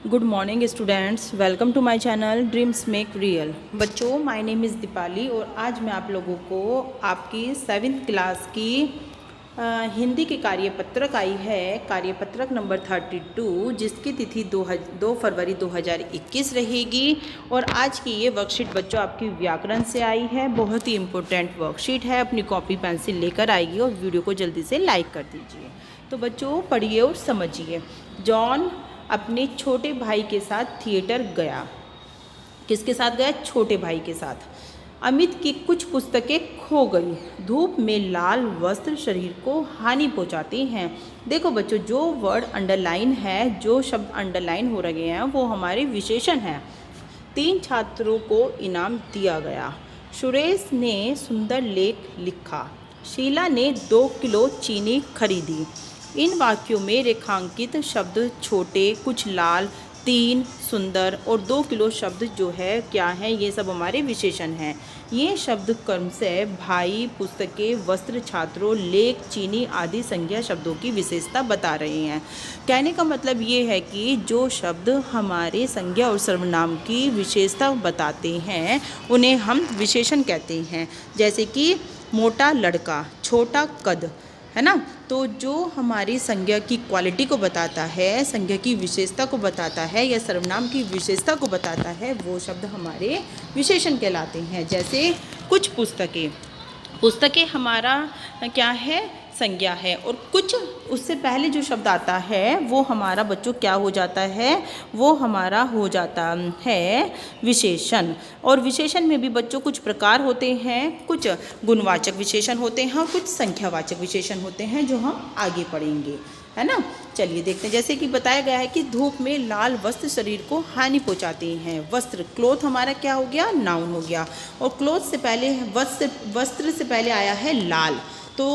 Good morning students, welcome to my channel dreams make real. बच्चों, my name is Deepali और आज मैं आप लोगों को आपकी 7th क्लास की हिंदी की कार्यपत्रक आई है, कार्यपत्रक नंबर 32, जिसकी तिथि 2 फरवरी 2021 रहेगी। और आज की ये वर्कशीट बच्चों आपकी व्याकरण से आई है। बहुत ही इम्पोर्टेंट वर्कशीट है। अपनी कॉपी पेंसिल लेकर आइए और वीडियो को जल्दी से लाइक कर दीजिए। तो बच्चों पढ़िए और समझिए। जॉन अपने छोटे भाई के साथ थिएटर गया। किसके साथ गया? छोटे भाई के साथ। अमित की कुछ पुस्तकें खो गई। धूप में लाल वस्त्र शरीर को हानि पहुंचाते हैं। देखो बच्चों, जो वर्ड अंडरलाइन है, जो शब्द अंडरलाइन हो रहे हैं, वो हमारे विशेषण हैं। 3 छात्रों को इनाम दिया गया। सुरेश ने सुंदर लेख लिखा। शीला ने 2 किलो चीनी खरीदी। इन वाक्यों में रेखांकित शब्द छोटे, कुछ लाल, 3 सुंदर और 2 किलो शब्द जो है क्या है? ये सब हमारे विशेषण हैं। ये शब्द क्रमशः भाई, पुस्तकें, वस्त्र, छात्रों, लेख, चीनी आदि संज्ञा शब्दों की विशेषता बता रहे हैं। कहने का मतलब ये है कि जो शब्द हमारे संज्ञा और सर्वनाम की विशेषता बताते हैं उन्हें हम विशेषण कहते हैं। जैसे कि मोटा लड़का, छोटा कद, है ना। तो जो हमारी संज्ञा की क्वालिटी को बताता है, संज्ञा की विशेषता को बताता है या सर्वनाम की विशेषता को बताता है, वो शब्द हमारे विशेषण कहलाते हैं। जैसे कुछ पुस्तकें हमारा क्या है? संज्ञा है। और कुछ, उससे पहले जो शब्द आता है वो हमारा बच्चों क्या हो जाता है? वो हमारा हो जाता है विशेषण। और विशेषण में भी बच्चों कुछ प्रकार होते हैं। कुछ गुणवाचक विशेषण होते हैं और कुछ संख्यावाचक विशेषण होते हैं, जो हम आगे पढ़ेंगे, है ना। चलिए देखते हैं। जैसे कि बताया गया है कि धूप में लाल वस्त्र शरीर को हानि पहुंचाते हैं। वस्त्र, क्लोथ हमारा क्या हो गया? नाउन हो गया। और क्लोथ से पहले वस्त्र से पहले आया है लाल। तो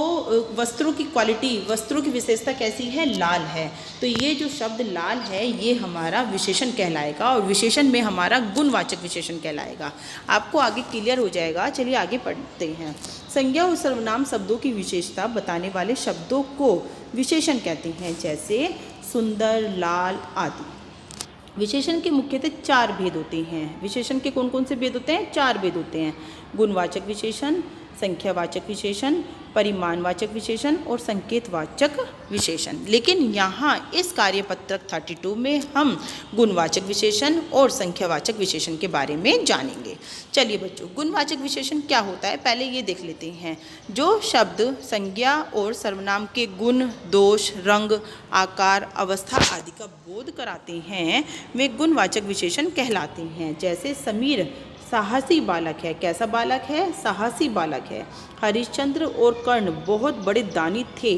वस्त्रों की क्वालिटी, वस्त्रों की विशेषता कैसी है? लाल है। तो ये जो शब्द लाल है ये हमारा विशेषण कहलाएगा और विशेषण में हमारा गुणवाचक विशेषण कहलाएगा। आपको आगे क्लियर हो जाएगा। चलिए आगे पढ़ते हैं। संज्ञा और सर्वनाम शब्दों की विशेषता बताने वाले शब्दों को विशेषण कहते हैं। जैसे सुंदर, लाल आदि। विशेषण के मुख्यतः 4 भेद होते हैं। विशेषण के कौन कौन से भेद होते हैं? 4 भेद होते हैं। गुणवाचक विशेषण, संख्यावाचक विशेषण, परिमाणवाचक विशेषण और संकेतवाचक विशेषण। लेकिन यहाँ इस कार्यपत्रक 32 में हम गुणवाचक विशेषण और संख्यावाचक विशेषण के बारे में जानेंगे। चलिए बच्चों, गुणवाचक विशेषण क्या होता है पहले ये देख लेते हैं। जो शब्द संज्ञा और सर्वनाम के गुण, दोष, रंग, आकार, अवस्था आदि का बोध कराते हैं वे गुणवाचक विशेषण कहलाते हैं। जैसे समीर साहसी बालक है। कैसा बालक है? साहसी बालक है। हरिश्चंद्र और कर्ण बहुत बड़े दानी थे।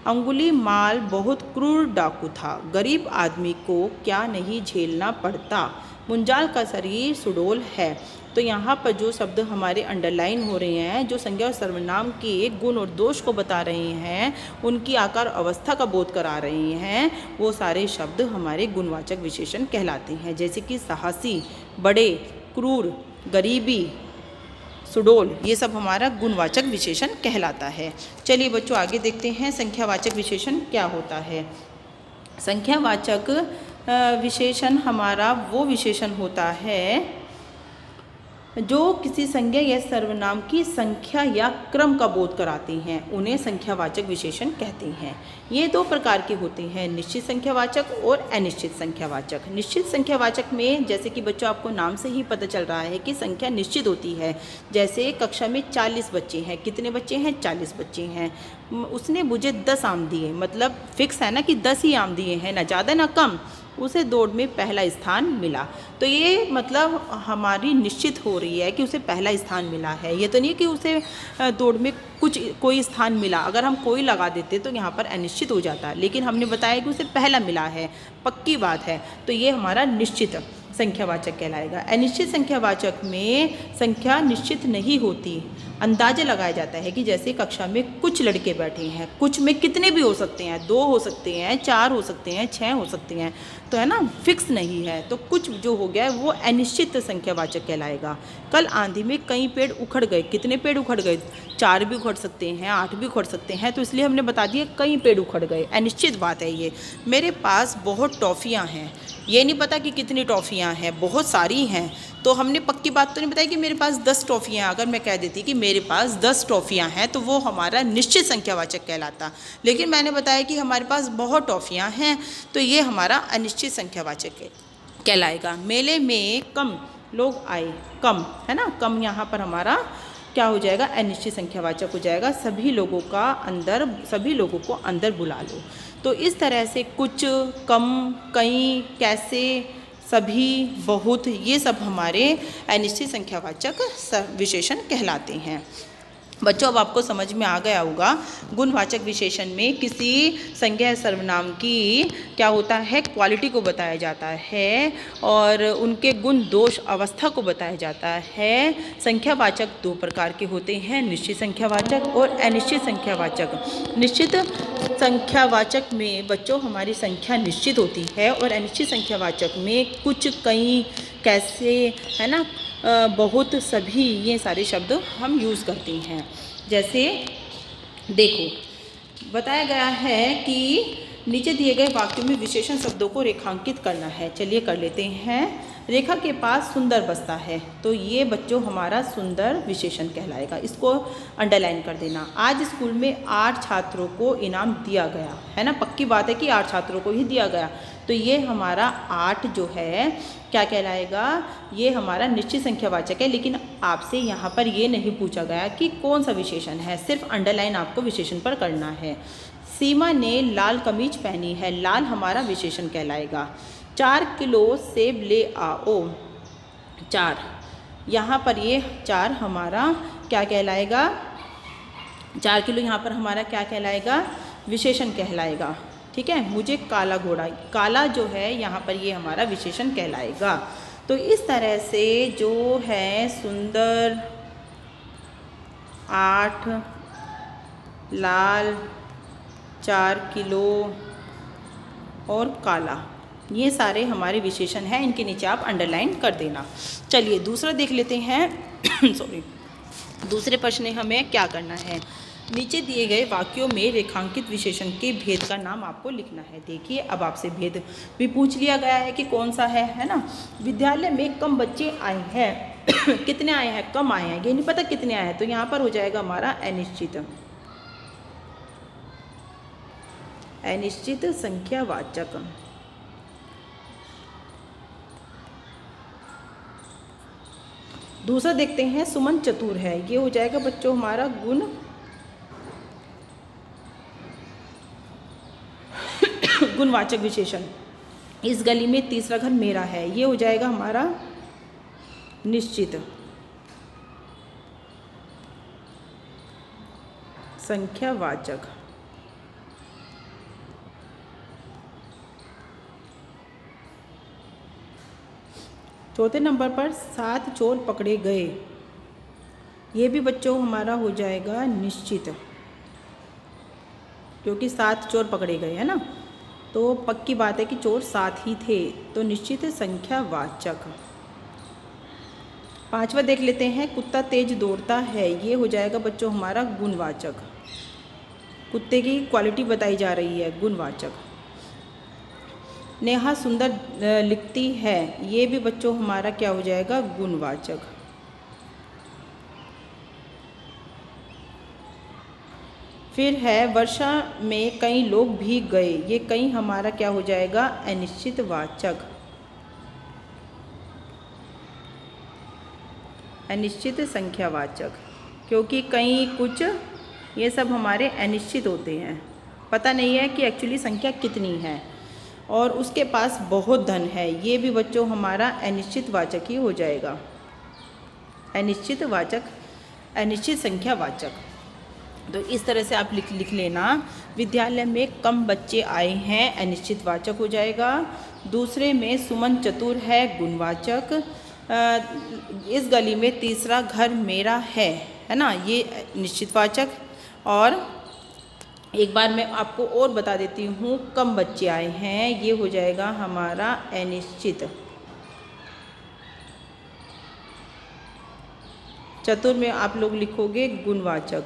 अंगुलीमाल बहुत क्रूर डाकू था। गरीब आदमी को क्या नहीं झेलना पड़ता। मुंजाल का शरीर सुडौल है। तो यहाँ पर जो शब्द हमारे अंडरलाइन हो रहे हैं, जो संज्ञा और सर्वनाम के गुण और दोष को बता रहे हैं, उनकी आकार अवस्था का बोध करा रहे हैं, वो सारे शब्द हमारे गुणवाचक विशेषण कहलाते हैं। जैसे कि साहसी, बड़े, क्रूर, गरीबी, सुडौल, ये सब हमारा गुणवाचक विशेषण कहलाता है। चलिए बच्चों आगे देखते हैं संख्यावाचक विशेषण क्या होता है। संख्यावाचक विशेषण हमारा वो विशेषण होता है जो किसी संज्ञा या सर्वनाम की संख्या या क्रम का बोध कराते हैं, उन्हें संख्यावाचक विशेषण कहते हैं। ये 2 प्रकार के होते हैं, निश्चित संख्यावाचक और अनिश्चित संख्यावाचक। निश्चित संख्यावाचक में जैसे कि बच्चों आपको नाम से ही पता चल रहा है कि संख्या निश्चित होती है। जैसे कक्षा में 40 बच्चे हैं। कितने बच्चे हैं? 40 बच्चे हैं। उसने मुझे 10 आम दिए, मतलब फिक्स है ना कि 10 ही आम दिए हैं, ना ज़्यादा ना कम। उसे दौड़ में पहला स्थान मिला। तो ये मतलब हमारी निश्चित हो रही है कि उसे पहला स्थान मिला है। ये तो नहीं कि उसे दौड़ में कोई स्थान मिला। अगर हम कोई लगा देते तो यहाँ पर अनिश्चित हो जाता, लेकिन हमने बताया कि उसे पहला मिला है, पक्की बात है। तो ये हमारा निश्चित संख्यावाचक कहलाएगा। अनिश्चित संख्यावाचक में संख्या निश्चित नहीं होती। अंदाज़ा लगाया जाता है कि जैसे कक्षा में कुछ लड़के बैठे हैं, कुछ में कितने भी हो सकते हैं, 2 हो सकते हैं, 4 हो सकते हैं, 6 हो सकते हैं, तो है ना, फिक्स नहीं है। तो कुछ जो हो गया है वो अनिश्चित संख्यावाचक कहलाएगा। कल आंधी में कई पेड़ उखड़ गए। कितने पेड़ उखड़ गए? 4 भी उखड़ सकते हैं, 8 भी उखड़ सकते हैं, तो इसलिए हमने बता दिया कई पेड़ उखड़ गए, अनिश्चित बात है ये। मेरे पास बहुत टॉफ़ियाँ हैं। ये नहीं पता कि कितनी टॉफ़ियाँ हैं, बहुत सारी हैं, तो हमने पक्की बात तो नहीं बताई कि मेरे पास 10 टॉफ़ियाँ। अगर मैं कह देती कि मेरे पास 10 टॉफ़ियाँ हैं तो वो हमारा निश्चित संख्यावाचक कहलाता। लेकिन मैंने बताया कि हमारे पास बहुत टॉफ़ियाँ हैं, तो ये हमारा अनिश्चित संख्यावाचक कहलाएगा। मेले में कम लोग आए, कम है ना, कम यहाँ पर हमारा क्या हो जाएगा? अनिश्चित संख्यावाचक हो जाएगा। सभी लोगों को अंदर बुला लो। तो इस तरह से कुछ, कम, कई, कैसे, सभी, बहुत, ये सब हमारे अनिश्चित संख्यावाचक विशेषण कहलाते हैं। बच्चों, अब आपको समझ में आ गया होगा, गुणवाचक विशेषण में किसी संज्ञा सर्वनाम की क्या होता है? क्वालिटी को बताया जाता है और उनके गुण, दोष, अवस्था को बताया जाता है। संख्यावाचक 2 प्रकार के होते हैं, निश्चित संख्यावाचक और अनिश्चित संख्यावाचक। निश्चित संख्यावाचक में बच्चों हमारी संख्या निश्चित होती है और अनिश्चित संख्यावाचक में कुछ, कई, कैसे, है ना, बहुत, सभी, ये सारे शब्द हम यूज़ करते हैं। जैसे देखो, बताया गया है कि नीचे दिए गए वाक्यों में विशेषण शब्दों को रेखांकित करना है। चलिए कर लेते हैं। रेखा के पास सुंदर बसता है, तो ये बच्चों हमारा सुंदर विशेषण कहलाएगा। इसको अंडरलाइन कर देना। आज स्कूल में 8 छात्रों को इनाम दिया गया, है ना, पक्की बात है कि 8 छात्रों को ही दिया गया, तो ये हमारा 8 जो है क्या कहलाएगा? ये हमारा निश्चित संख्यावाचक है। लेकिन आपसे यहाँ पर ये नहीं पूछा गया कि कौन सा विशेषण है, सिर्फ अंडरलाइन आपको विशेषण पर करना है। सीमा ने लाल कमीज पहनी है, लाल हमारा विशेषण कहलाएगा। 4 किलो सेब ले आओ, 4, यहाँ पर ये 4 हमारा क्या कहलाएगा? 4 किलो यहाँ पर हमारा क्या कहलाएगा? विशेषण कहलाएगा। ठीक है। मुझे काला घोड़ा, काला जो है यहाँ पर ये हमारा विशेषण कहलाएगा। तो इस तरह से जो है सुंदर, 8, लाल, 4 किलो और काला, ये सारे हमारे विशेषण हैं। इनके नीचे आप अंडरलाइन कर देना। चलिए दूसरा देख लेते हैं। सॉरी, दूसरे प्रश्न में हमें क्या करना है? नीचे दिए गए वाक्यों में रेखांकित विशेषण के भेद का नाम आपको लिखना है। देखिए, अब आपसे भेद भी पूछ लिया गया है कि कौन सा है ना। विद्यालय में कम बच्चे आए हैं। कितने आए हैं? कम आए हैं। ये नहीं पता कितने आए हैं, तो यहाँ पर हो जाएगा हमारा अनिश्चित, अनिश्चित संख्यावाचक। दूसरा देखते हैं, सुमन चतुर है, ये हो जाएगा बच्चों हमारा गुणवाचक विशेषण। इस गली में तीसरा घर मेरा है, ये हो जाएगा हमारा निश्चित संख्यावाचक। चौथे नंबर पर 7 चोर पकड़े गए, ये भी बच्चों हमारा हो जाएगा निश्चित, क्योंकि 7 चोर पकड़े गए, है ना, तो पक्की बात है कि चोर 7 ही थे, तो निश्चित संख्यावाचक। पांचवा देख लेते हैं, कुत्ता तेज दौड़ता है, ये हो जाएगा बच्चों हमारा गुणवाचक। कुत्ते की क्वालिटी बताई जा रही है, गुणवाचक। नेहा सुंदर लिखती है, ये भी बच्चों हमारा क्या हो जाएगा? गुणवाचक। फिर है वर्षा में कई लोग भीग गए, ये कई हमारा क्या हो जाएगा? अनिश्चितवाचक, अनिश्चित संख्यावाचक, क्योंकि कई, कुछ, ये सब हमारे अनिश्चित होते हैं, पता नहीं है कि एक्चुअली संख्या कितनी है। और उसके पास बहुत धन है, ये भी बच्चों हमारा अनिश्चितवाचक ही हो जाएगा, अनिश्चितवाचक, अनिश्चित संख्यावाचक। तो इस तरह से आप लिख लेना। विद्यालय में कम बच्चे आए हैं, अनिश्चितवाचक हो जाएगा। दूसरे में सुमन चतुर है, गुणवाचक। इस गली में तीसरा घर मेरा है है ना, ये निश्चितवाचक। और एक बार मैं आपको और बता देती हूँ, कम बच्चे आए हैं, ये हो जाएगा हमारा अनिश्चित। चतुर में आप लोग लिखोगे गुणवाचक।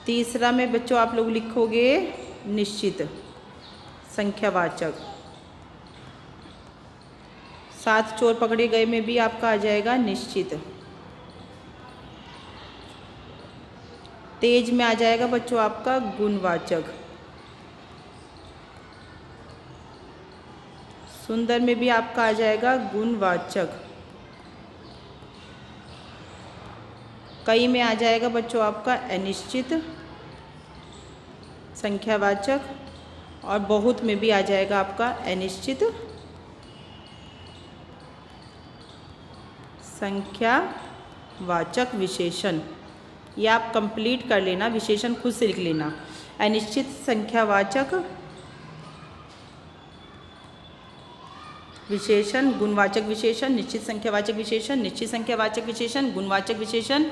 तीसरा में बच्चों आप लोग लिखोगे निश्चित संख्यावाचक। सात चोर पकड़े गए में भी आपका आ जाएगा निश्चित। तेज में आ जाएगा बच्चों आपका गुणवाचक। सुंदर में भी आपका आ जाएगा गुणवाचक। कई में आ जाएगा बच्चों आपका अनिश्चित संख्यावाचक। और बहुत में भी आ जाएगा आपका अनिश्चित संख्यावाचक विशेषण। ये आप कंप्लीट कर लेना, विशेषण खुद से लिख लेना। अनिश्चित संख्यावाचक विशेषण, गुणवाचक विशेषण, निश्चित संख्यावाचक विशेषण, निश्चित संख्यावाचक विशेषण, गुणवाचक विशेषण।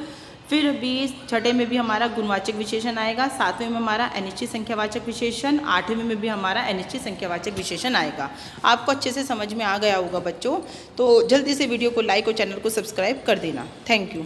फिर भी छठे में भी हमारा गुणवाचक विशेषण आएगा, सातवें में हमारा अनिश्चित संख्यावाचक विशेषण, आठवें में भी हमारा अनिश्चित संख्यावाचक विशेषण आएगा। आपको अच्छे से समझ में आ गया होगा बच्चों। तो जल्दी से वीडियो को लाइक और चैनल को सब्सक्राइब कर देना। Thank you.